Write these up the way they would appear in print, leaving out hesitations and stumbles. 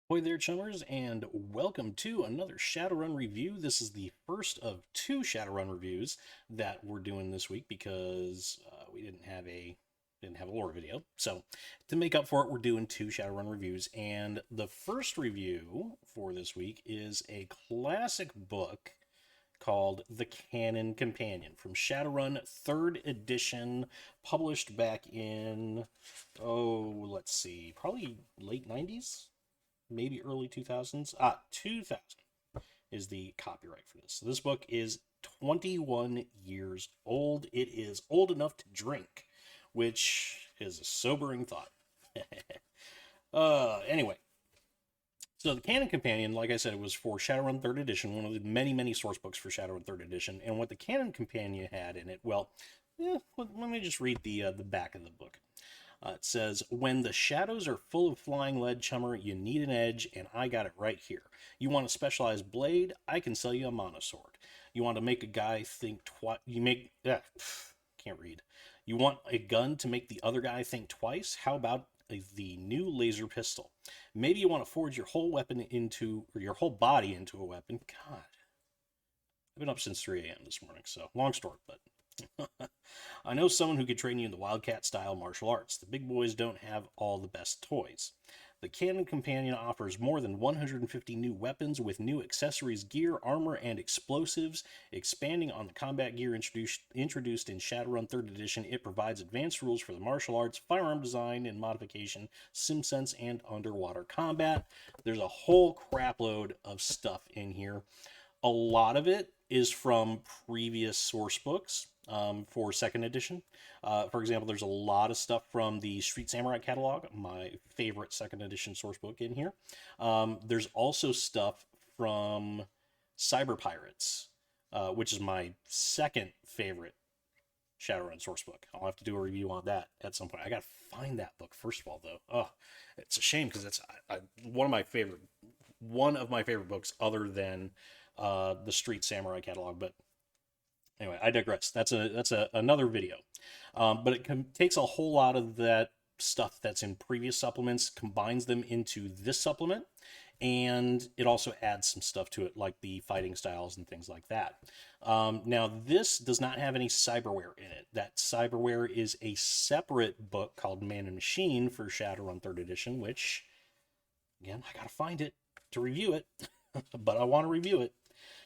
Ahoy there, chummers, and welcome to another Shadowrun review. This is the first of two Shadowrun reviews that we're doing this week because we didn't have a lore video. So to make up for it, we're doing two Shadowrun reviews. And the first review for this week is a classic book called The Canon Companion from Shadowrun 3rd edition, published back in, let's see, probably late 90s, maybe early 2000s. 2000 is the copyright for this. So this book is 21 years old. It is old enough to drink, which is a sobering thought. Anyway, so the Canon Companion, like I said, it was for Shadowrun 3rd edition, one of the many, many source books for Shadowrun 3rd edition. And what the Canon Companion had in it, well, let me just read the back of the book. It says, when the shadows are full of flying lead, chummer, you need an edge, and I got it right here. You want a specialized blade? I can sell you a monosword. You want to make a guy think twice? Can't read. You want a gun to make the other guy think twice? How about the new laser pistol? Maybe you want to forge your whole weapon into, or your whole body into a weapon. God, I've been up since 3 a.m. this morning, so long story, but I know someone who could train you in the Wildcat style martial arts. The big boys don't have all the best toys. The Canon Companion offers more than 150 new weapons with new accessories, gear, armor, and explosives. Expanding on the combat gear introduced in Shadowrun 3rd Edition, it provides advanced rules for the martial arts, firearm design and modification, SimSense, and underwater combat. There's a whole crapload of stuff in here. A lot of it is from previous source books for second edition. For example, there's a lot of stuff from the Street Samurai catalog, my favorite second edition source book in here. There's also stuff from Cyber Pirates, which is my second favorite Shadowrun source book. I'll have to do a review on that at some point. I gotta find that book first of all, though. Oh, it's a shame because it's one of my favorite books, other than the Street Samurai catalog. But anyway, I digress. That's another video. But it takes a whole lot of that stuff that's in previous supplements, combines them into this supplement, and it also adds some stuff to it, like the fighting styles and things like that. Now, this does not have any cyberware in it. That cyberware is a separate book called Man and Machine for Shadowrun 3rd Edition, which, again, I gotta find it to review it, but I want to review it.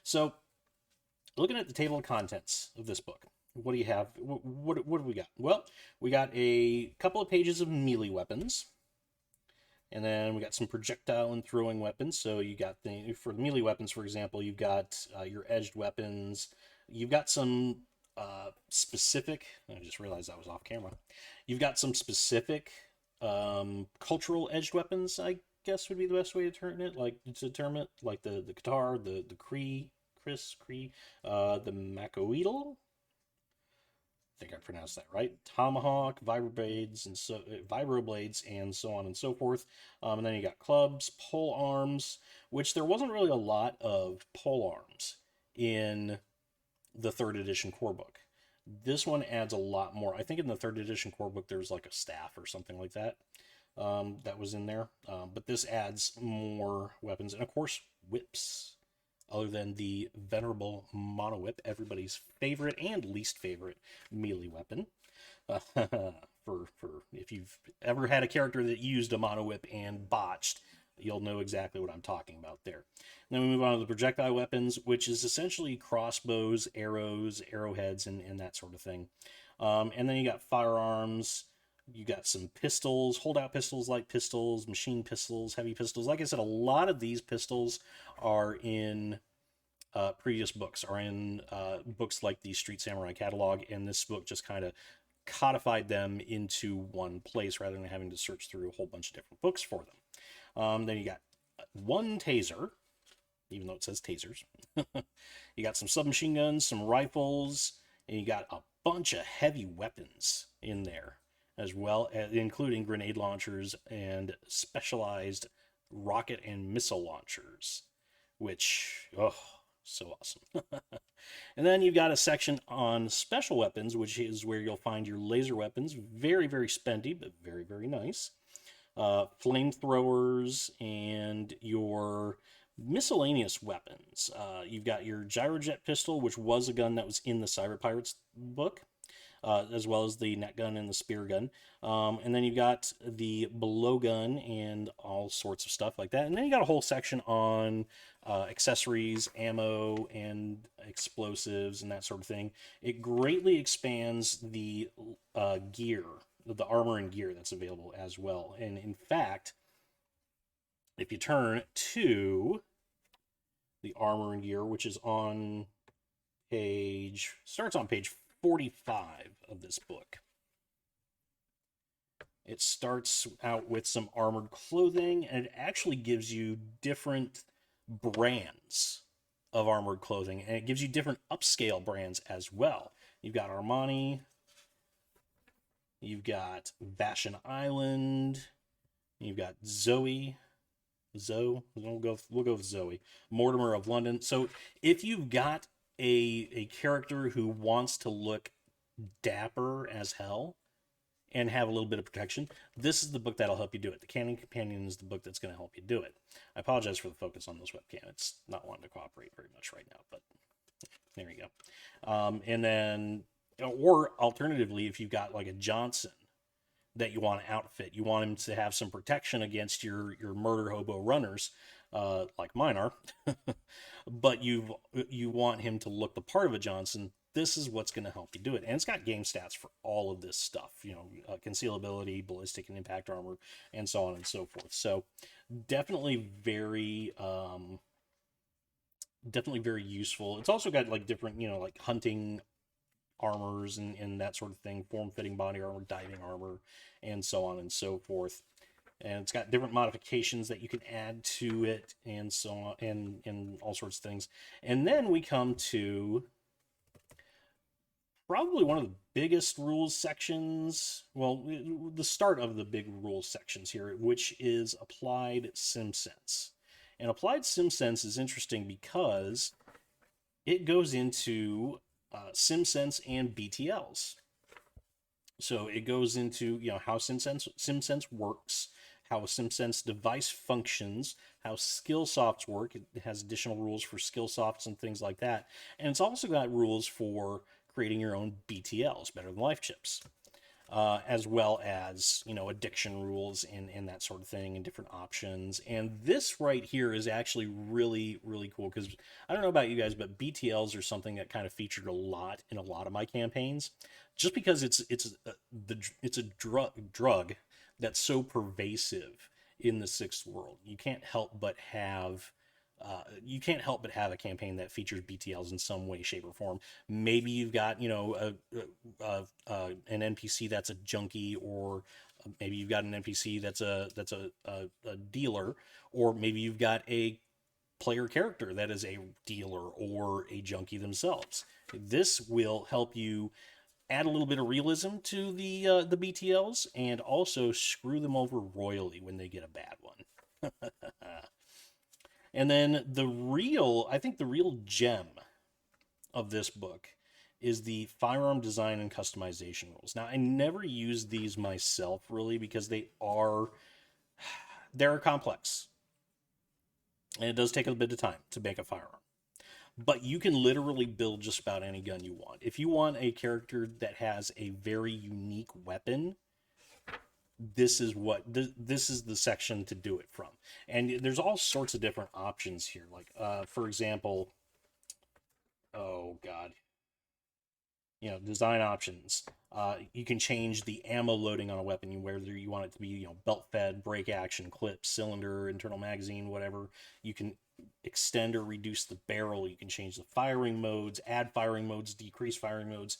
So, looking at the table of contents of this book, what do you have? What do we got? Well, we got a couple of pages of melee weapons, and then we got some projectile and throwing weapons. So you got for the melee weapons, for example, you've got your edged weapons. You've got some specific. I just realized I was off camera. You've got some specific cultural edged weapons, I guess would be the best way to term it. Like the guitar, the Cree, the Macoidal. I think I pronounced that right. Tomahawk, vibroblades, and so on and so forth. And then you got clubs, pole arms, which there wasn't really a lot of pole arms in the 3rd edition core book. This one adds a lot more. I think in the 3rd edition core book there's like a staff or something like that that was in there. But this adds more weapons, and of course whips, other than the venerable mono whip, everybody's favorite and least favorite melee weapon. For if you've ever had a character that used a mono whip and botched, you'll know exactly what I'm talking about there. And then we move on to the projectile weapons, which is essentially crossbows, arrows, arrowheads, and that sort of thing. And then you got firearms. You got some pistols, holdout pistols, light pistols, machine pistols, heavy pistols. Like I said, a lot of these pistols are in previous books, are in books like the Street Samurai catalog, and this book just kind of codified them into one place rather than having to search through a whole bunch of different books for them. Then you got one taser, even though it says tasers. You got some submachine guns, some rifles, and you got a bunch of heavy weapons in there, as well as including grenade launchers and specialized rocket and missile launchers, which, oh, so awesome. And then you've got a section on special weapons, which is where you'll find your laser weapons. Very, very spendy, but very, very nice. flamethrowers, and your miscellaneous weapons. You've got your gyrojet pistol, which was a gun that was in the Cyber Pirates book, as well as the net gun and the spear gun. And then you've got the blowgun and all sorts of stuff like that. And then you got a whole section on accessories, ammo, and explosives and that sort of thing. It greatly expands the gear, the armor and gear that's available as well. And in fact, if you turn to the armor and gear, which is on starts on page 45 of this book. It starts out with some armored clothing, and it actually gives you different brands of armored clothing, and it gives you different upscale brands as well. You've got Armani, you've got Vashon Island, you've got Zoe, we'll go with Zoe, Mortimer of London. So if you've got a character who wants to look dapper as hell and have a little bit of protection, this is the book that'll help you do it. The Canon Companion is the book that's going to help you do it. I apologize for the focus on this webcam. It's not wanting to cooperate very much right now, but there you go. And then, or alternatively, if you've got like a Johnson that you want to outfit, you want him to have some protection against your murder hobo runners, like mine are, but you want him to look the part of a Johnson. This is what's going to help you do it. And it's got game stats for all of this stuff, concealability, ballistic and impact armor, and so on and so forth. So definitely very useful. It's also got like different, like hunting armors and that sort of thing, form-fitting body armor, diving armor, and so on and so forth. And it's got different modifications that you can add to it, and so on, and all sorts of things. And then we come to probably one of the biggest rules sections, well, the start of the big rules sections here, which is Applied SimSense. And Applied SimSense is interesting because it goes into SimSense and BTLs. So it goes into how SimSense works, how a SimSense device functions, how Skillsofts work. It has additional rules for Skillsofts and things like that. And it's also got rules for creating your own BTLs, better than life chips, as well as addiction rules and that sort of thing, and different options. And this right here is actually really, really cool, because I don't know about you guys, but BTLs are something that kind of featured a lot in a lot of my campaigns, just because it's a drug that's so pervasive in the Sixth World. You can't help but have a campaign that features BTLs in some way, shape, or form. Maybe you've got an NPC that's a junkie, or maybe you've got an NPC that's a dealer, or maybe you've got a player character that is a dealer or a junkie themselves. This will help you add a little bit of realism to the BTLs, and also screw them over royally when they get a bad one. And then I think the real gem of this book is the firearm design and customization rules. Now, I never use these myself, really, because they're complex. And it does take a bit of time to make a firearm. But you can literally build just about any gun you want. If you want a character that has a very unique weapon, this is the section to do it from. And there's all sorts of different options here. Like, for example, oh God, design options. You can change the ammo loading on a weapon, whether you want it to be, belt fed, break action, clip, cylinder, internal magazine, whatever. You can extend or reduce the barrel. You can change the firing modes, add firing modes, decrease firing modes.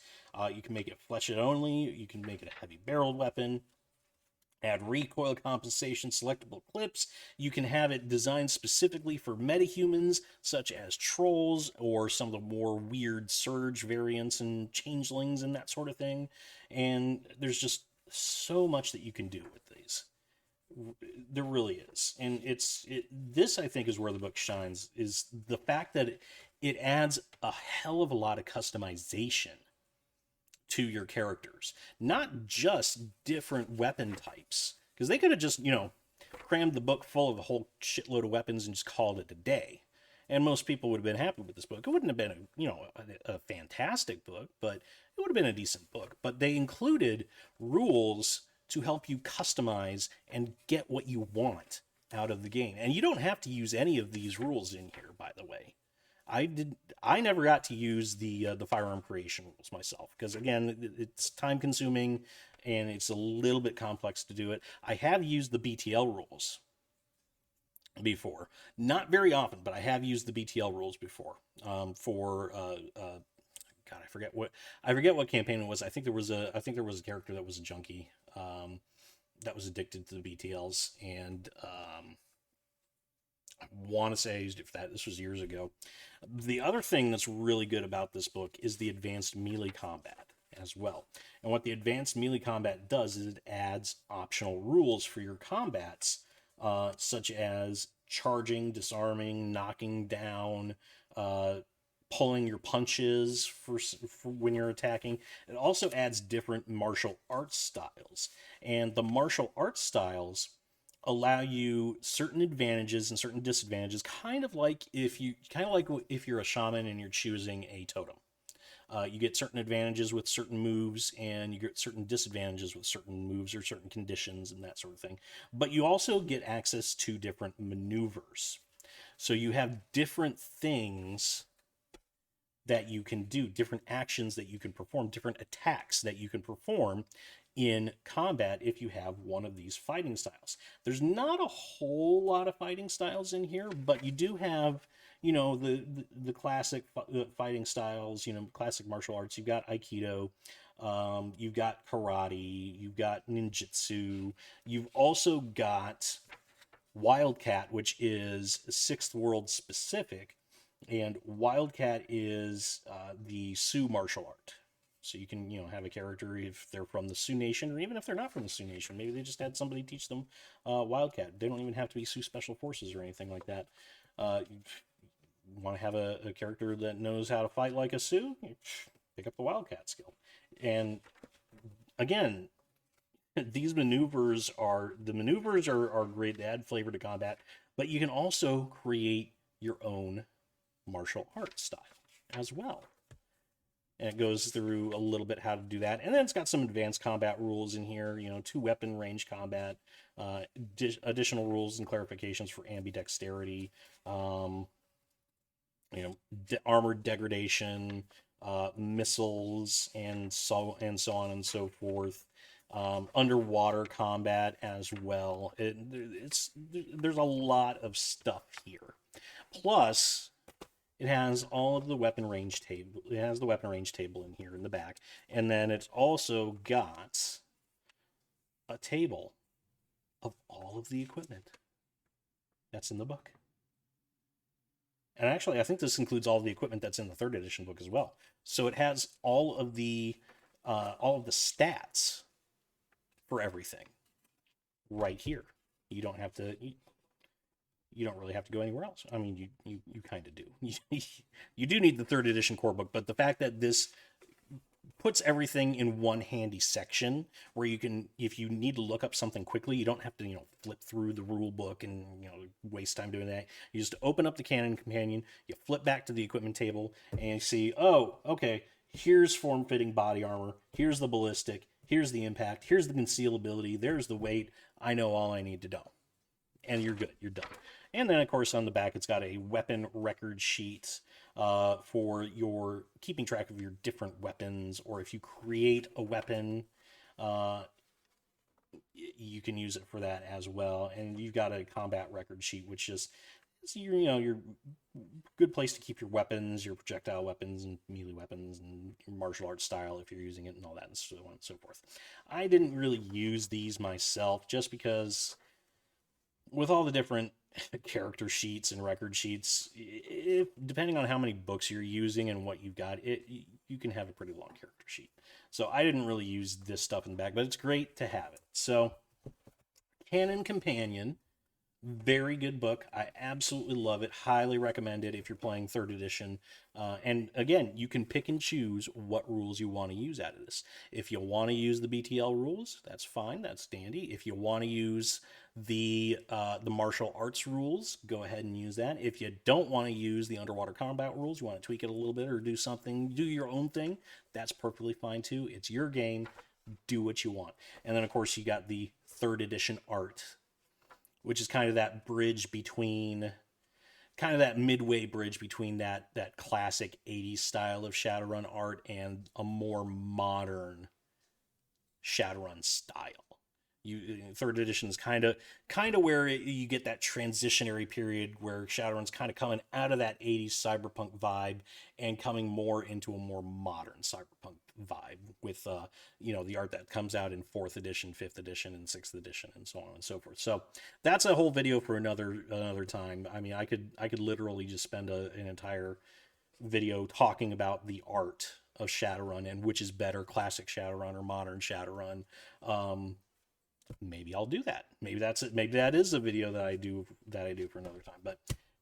You can make it fletched only. You can make it a heavy barreled weapon. Add recoil compensation, selectable clips. You can have it designed specifically for metahumans, such as trolls, or some of the more weird surge variants and changelings and that sort of thing. And there's just so much that you can do with these. There really is. And this, I think, is where the book shines, is the fact that it adds a hell of a lot of customization to your characters, not just different weapon types, because they could have just, crammed the book full of a whole shitload of weapons and just called it a day. And most people would have been happy with this book. It wouldn't have been a fantastic book, but it would have been a decent book. But they included rules to help you customize and get what you want out of the game. And you don't have to use any of these rules in here, by the way. I never got to use the firearm creation rules myself, because again, it's time consuming and it's a little bit complex to do it. I have used the BTL rules before, not very often, but I have used the BTL rules before for God, I forget what campaign it was. I think there was a character that was a junkie that was addicted to the BTLs, and I want to say this was years ago. The other thing that's really good about this book is the advanced melee combat as well. And what the advanced melee combat does is it adds optional rules for your combats, such as charging, disarming, knocking down, pulling your punches for when you're attacking. It also adds different martial arts styles. And the martial arts styles allow you certain advantages and certain disadvantages, kind of like if you're a shaman and you're choosing a totem. You get certain advantages with certain moves, and you get certain disadvantages with certain moves or certain conditions and that sort of thing. But you also get access to different maneuvers. So you have different things that you can do, different actions that you can perform, different attacks that you can perform in combat if you have one of these fighting styles. There's not a whole lot of fighting styles in here, but you do have, the classic fighting styles, classic martial arts. You've got Aikido, you've got karate, you've got ninjutsu, you've also got Wildcat, which is Sixth World specific, and Wildcat is the Sioux martial art. So you can, have a character if they're from the Sioux Nation, or even if they're not from the Sioux Nation. Maybe they just had somebody teach them Wildcat. They don't even have to be Sioux Special Forces or anything like that. You want to have a character that knows how to fight like a Sioux? Pick up the Wildcat skill. And again, these maneuvers are great. They add flavor to combat, but you can also create your own martial arts style as well. And it goes through a little bit how to do that. And then it's got some advanced combat rules in here, 2-weapon range combat, additional rules and clarifications for ambidexterity, armor degradation, missiles, and so on and so forth. Underwater combat as well. There's a lot of stuff here. Plus, it has all of the weapon range table. It has the weapon range table in here in the back. And then it's also got a table of all of the equipment that's in the book. And actually, I think this includes all of the equipment that's in the 3rd edition book as well. So it has all of the stats for everything right here. You don't have to... You don't really have to go anywhere else. I mean, you kind of do. You do need the 3rd edition core book, but the fact that this puts everything in one handy section where you can, if you need to look up something quickly, you don't have to, flip through the rule book and, waste time doing that. You just open up the Canon Companion, you flip back to the equipment table, and you see, oh, okay, here's form-fitting body armor, here's the ballistic, here's the impact, here's the concealability, there's the weight. I know all I need to know. And you're good. You're done. And then, of course, on the back, it's got a weapon record sheet for your keeping track of your different weapons, or if you create a weapon, you can use it for that as well. And you've got a combat record sheet, which is your good place to keep your weapons, your projectile weapons, and melee weapons, and your martial arts style if you're using it, and all that, and so on and so forth. I didn't really use these myself, just because with all the different character sheets and record sheets, depending on how many books you're using and what you've got, you can have a pretty long character sheet. So I didn't really use this stuff in the back, but it's great to have it. So Canon Companion, Very good book. I absolutely love it. Highly recommend it if you're playing third edition. And again, you can pick and choose what rules you want to use out of this. If you want to use the BTL rules, that's fine. That's dandy. If you want to use the martial arts rules, go ahead and use that. If you don't want to use the underwater combat rules, you want to tweak it a little bit or do something, do your own thing, that's perfectly fine too. It's your game. Do what you want. And then of course you got the third edition art, which is kind of that bridge between, kind of that midway bridge between that classic 80s style of Shadowrun art and a more modern Shadowrun style. Third edition is kind of where you get that transitionary period where Shadowrun's kind of coming out of that 80s cyberpunk vibe and coming more into a more modern cyberpunk vibe with the art that comes out in 4th edition, 5th edition, and 6th edition, and so on and so forth. So that's a whole video for another time. I mean, I could literally just spend an entire video talking about the art of Shadowrun and which is better, classic Shadowrun or modern Shadowrun. Maybe I'll do that. Maybe that's it. Maybe that is a video that I do for another time. But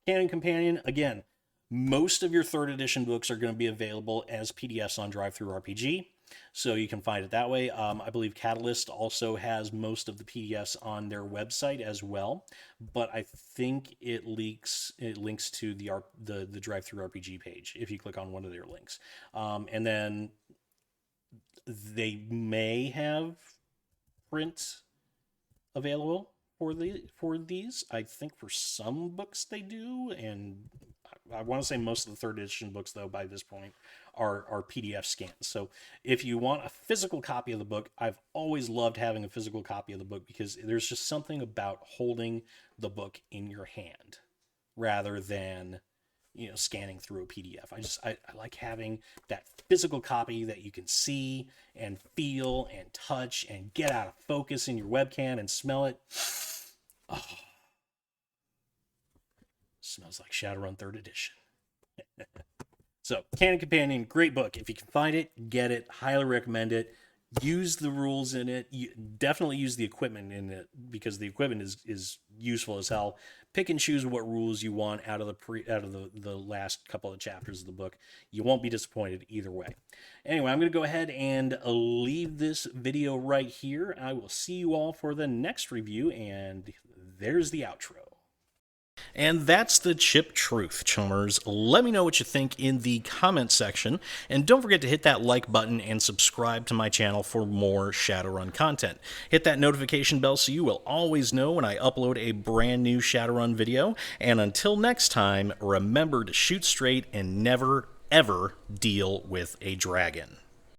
Canon Companion, again, most of your third edition books are going to be available as PDFs on DriveThruRPG, so you can find it that way. I believe Catalyst also has most of the PDFs on their website as well, but I think it links to the DriveThruRPG page if you click on one of their links, and then they may have print available for these. I think for some books they do, and I want to say most of the third edition books, though, by this point are PDF scans. So if you want a physical copy of the book, I've always loved having a physical copy of the book because there's just something about holding the book in your hand rather than scanning through a PDF. I like having that physical copy that you can see and feel and touch and get out of focus in your webcam and smell it. Oh, smells like Shadowrun 3rd edition. So, Canon Companion, great book. If you can find it, get it. Highly recommend it. Use the rules in it. Definitely use the equipment in it because the equipment is useful as hell. Pick and choose what rules you want out of the last couple of chapters of the book. You won't be disappointed either way. Anyway, I'm going to go ahead and leave this video right here. I will see you all for the next review, and there's the outro. And that's the chip truth, chummers. Let me know what you think in the comment section, and don't forget to hit that like button and subscribe to my channel for more Shadowrun content. Hit that notification bell so you will always know when I upload a brand new Shadowrun video, and until next time, remember to shoot straight and never, ever deal with a dragon.